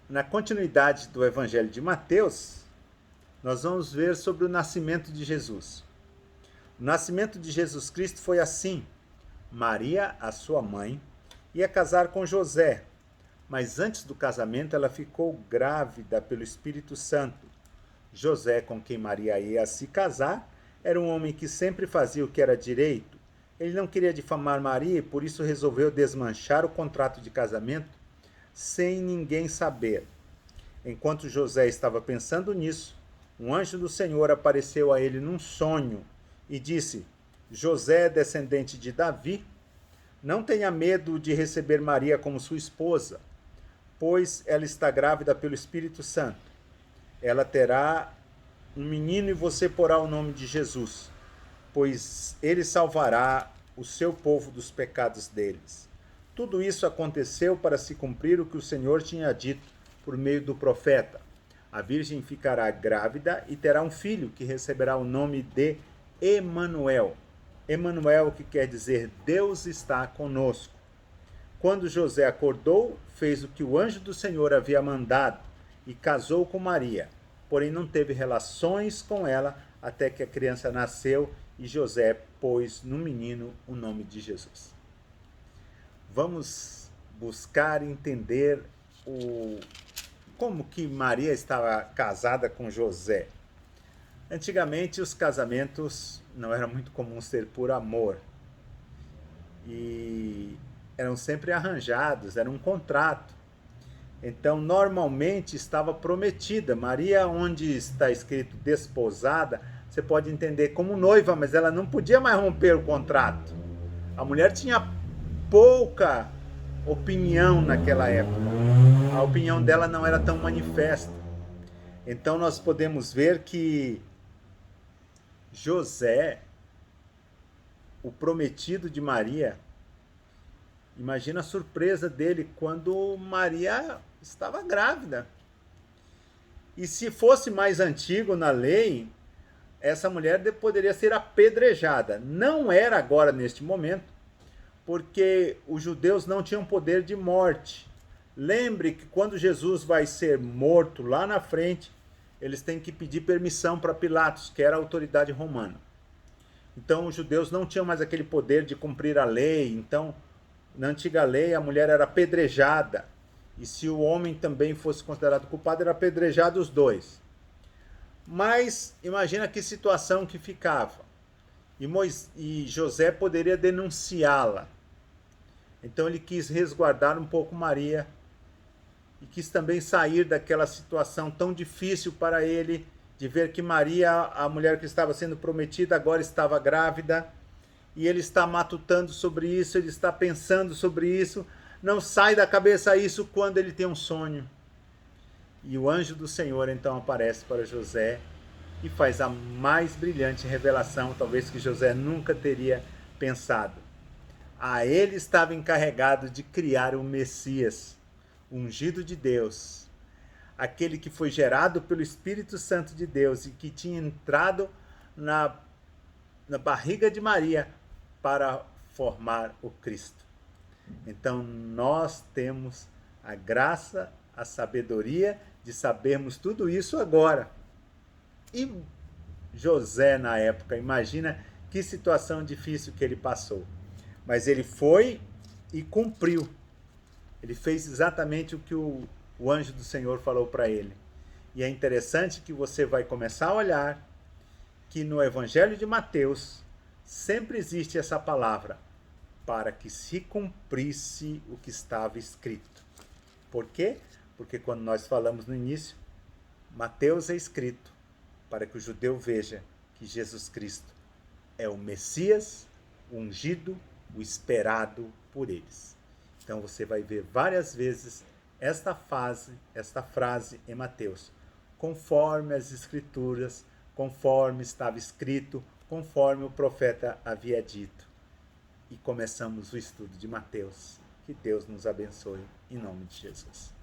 Na continuidade do Evangelho de Mateus, nós vamos ver sobre o nascimento de Jesus. O nascimento de Jesus Cristo foi assim: Maria, a sua mãe, ia casar com José, mas antes do casamento ela ficou grávida pelo Espírito Santo. José, com quem Maria ia se casar, era um homem que sempre fazia o que era direito. Ele não queria difamar Maria e por isso resolveu desmanchar o contrato de casamento sem ninguém saber. Enquanto José estava pensando nisso, um anjo do Senhor apareceu a ele num sonho e disse: José, descendente de Davi, não tenha medo de receber Maria como sua esposa, pois ela está grávida pelo Espírito Santo. Ela terá um menino e você porá o nome de Jesus, pois ele salvará o seu povo dos pecados deles. Tudo isso aconteceu para se cumprir o que o Senhor tinha dito por meio do profeta. A virgem ficará grávida e terá um filho que receberá o nome de Emanuel. Emanuel, que quer dizer Deus está conosco. Quando José acordou, fez o que o anjo do Senhor havia mandado e casou com Maria. Porém, não teve relações com ela até que a criança nasceu e José pôs no menino o nome de Jesus. Vamos buscar entender como que Maria estava casada com José. Antigamente, os casamentos não eram muito comuns ser por amor. E eram sempre arranjados, era um contrato. Então, normalmente estava prometida. Maria, onde está escrito desposada, você pode entender como noiva, mas ela não podia mais romper o contrato. A mulher tinha pouca opinião naquela época. A opinião dela não era tão manifesta. Então, nós podemos ver que José, o prometido de Maria, imagina a surpresa dele quando Maria estava grávida. E se fosse mais antigo na lei, essa mulher poderia ser apedrejada. Não era agora neste momento, porque os judeus não tinham poder de morte. Lembre que quando Jesus vai ser morto lá na frente, eles têm que pedir permissão para Pilatos, que era a autoridade romana. Então os judeus não tinham mais aquele poder de cumprir a lei. Então, na antiga lei, a mulher era apedrejada. E se o homem também fosse considerado culpado, era apedrejado os dois. Mas imagina que situação que ficava. E José poderia denunciá-la. Então ele quis resguardar um pouco Maria e quis também sair daquela situação tão difícil para ele de ver que Maria, a mulher que estava sendo prometida, agora estava grávida. E ele está matutando sobre isso, ele está pensando sobre isso. Não sai da cabeça isso quando ele tem um sonho. E o anjo do Senhor então aparece para José e faz a mais brilhante revelação, talvez que José nunca teria pensado. A ele estava encarregado de criar o Messias, o ungido de Deus, aquele que foi gerado pelo Espírito Santo de Deus e que tinha entrado na barriga de Maria para formar o Cristo. Então nós temos a graça, a sabedoria de sabermos tudo isso agora. E José na época, imagina que situação difícil que ele passou. Mas ele foi e cumpriu. Ele fez exatamente o que o anjo do Senhor falou para ele. E é interessante que você vai começar a olhar que no Evangelho de Mateus sempre existe essa palavra, para que se cumprisse o que estava escrito. Por quê? Porque quando nós falamos no início, Mateus é escrito para que o judeu veja que Jesus Cristo é o Messias, o ungido, o esperado por eles. Então você vai ver várias vezes esta frase em Mateus, conforme as escrituras, conforme estava escrito, conforme o profeta havia dito. E começamos o estudo de Mateus. Que Deus nos abençoe, em nome de Jesus.